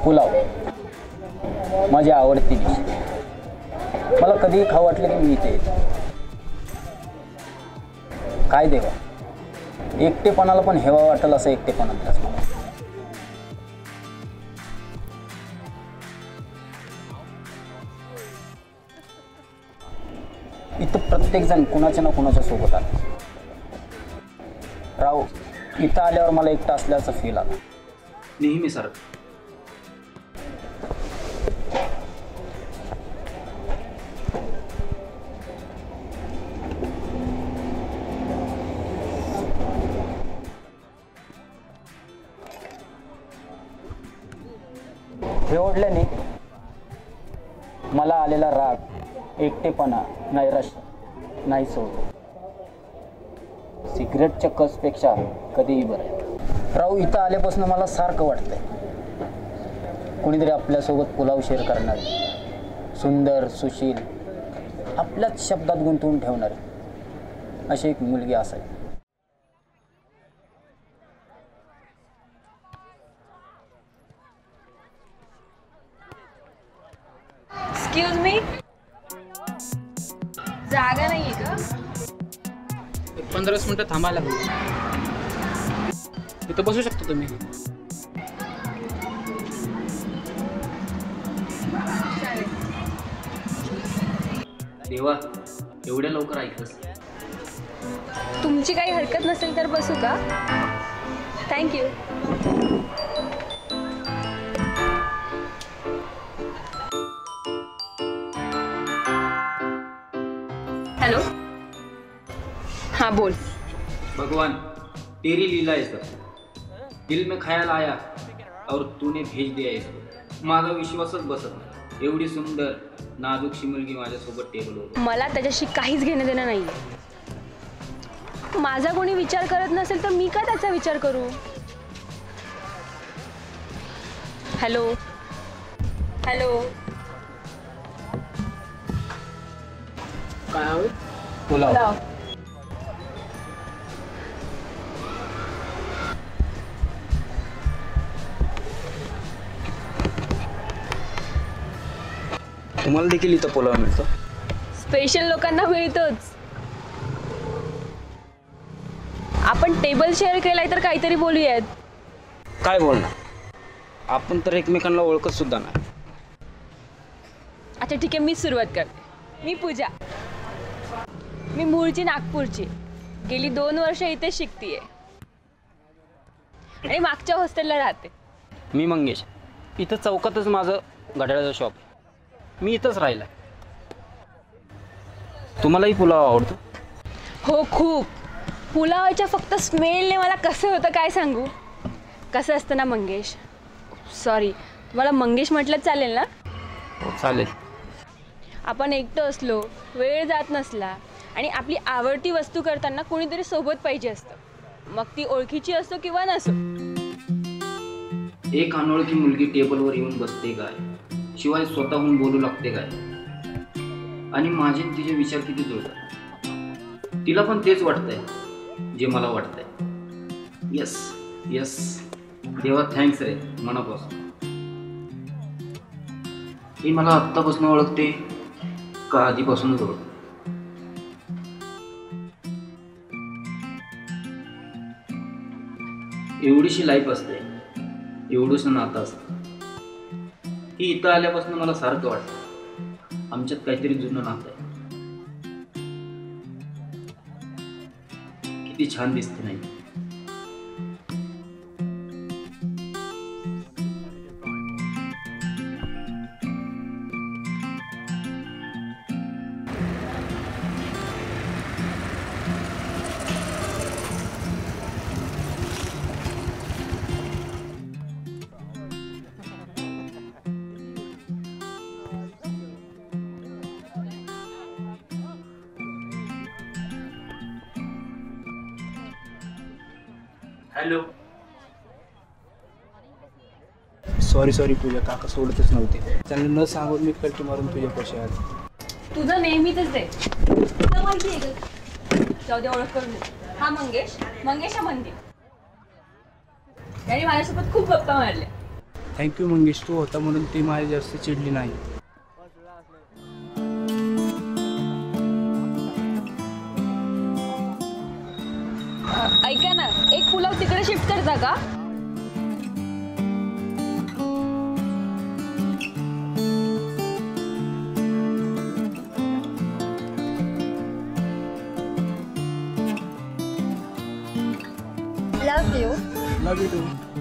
पुलाव माझी आवडती डिश. मला कधीही खाऊ वाटलं की मी इथे येतो. काय देवा, एकटेपणाला पण हेवा वाटेल असं एकटेपणा दिलास मला. इथं प्रत्येक जण कुणाच्या ना कुणाच्या सोबत आला. राव, इथं आल्यावर मला एकटा असल्याचा फील आला. नेहमी सारखं. हे ओढल्याने मला आलेला राग, एकटेपणा, नैराश्य नाही सोडतो. सिगरेटच्या कसपेक्षा कधीही बरं. राहू, इथं आल्यापासून मला सारखं वाटतंय कोणीतरी आपल्यासोबत पुलाव शेअर करणारी, सुंदर, सुशील, आपल्याच शब्दात गुंतवून ठेवणारी अशी एक मुलगी असावी. एक्सक्यूज मी, जागा नाहीये का? 15-20 मिनिटं थांबायला हवी. इथं बसू शकता तुम्ही. देवा, एवढ्या लवकर ऐकलंस. तुमची काही हरकत नसेल तर बसू का? थँक्यू. हेलो, हाँ बोल. भगवान, तेरी लीला है सब. दिल में ख्याल आया और तूने भेज दिया इसको. माझा विश्वासच बसत नाही. एवढी सुंदर नाजूकशी मुलगी माझ्यासोबत टेबलवर. मला त्याच्याशी काहीच घेणं देणं नाही. माझा कोणी विचार करत नसेल तर मी का त्याचा विचार करू? हॅलो हॅलो, काय हवं? पुलाव. तुम्हाला देखील इथं पुलाव मिळतो? स्पेशल लोकांना मिळतोच. आपण टेबल शेअर केलाय तर काहीतरी बोलूयात. काय बोलणार, आपण तर एकमेकांना ओळखत सुद्धा नाही. अच्छा ठीक आहे, मी सुरुवात करते. मी पूजा. मी मूळची नागपूरची. गेली 2 वर्ष इथे शिकतीये आणि मागच्या हॉस्टेलला राहते. मी मंगेश. इथं चौकातच माझं घड्याळाचं शॉप. मी इथंच राहिला. तुम्हालाही पुलाव आवडतो? हो, खूप. पुलावाच्या फक्त स्मेलने मला कसं होतं काय सांगू. कसं असतं ना मंगेश, सॉरी, तुम्हाला मंगेश म्हटलं चालेल ना? हो चालेल. आपण एकटं असलो, वेळ जात नसला आणि आपली आवडती वस्तू करताना कोणीतरी सोबत पाहिजे असतं. मग ती ओळखीची असो किंवा नसो. एक अनोळखी मुलगी टेबलवर येऊन बसते काय, शिवाय स्वतःहून बोलू लागते काय, आणि माझे तिचे विचार किती जुळतात. तिला पण तेच वाटतंय जे मला वाटतंय. यस यस, देवा थँक्स रे मनापासून. ही मला आत्तापासून ओळखते का आधीपासूनच ओळखते? एवढीशी लाईफ असते, एवढंसं नातं असतं. ही इथं आल्यापासून मला सारखं वाटतं आमच्यात काहीतरी जुनं नातं आहे. किती छान दिसते नाही? हॅलो. सॉरी पूजा, काका सोडतच नव्हते. त्यांना न सांगून मी कल्टी मारून तुझ्या पैसे आले. तुझं नेहमीच आहे. तुला माहिती आहे का? जाऊ दे, ओळख करून दे. हा मंगेश, मंगेश हा मंदिर. त्याने माझ्यासोबत खूप गप्पा मारल्या. थँक्यू मंगेश, तू होता म्हणून ती माझी जास्त चिडली नाही. ऐका ना, एक पुलाव तिकडे शिफ्ट करता का? Love you. Love you to.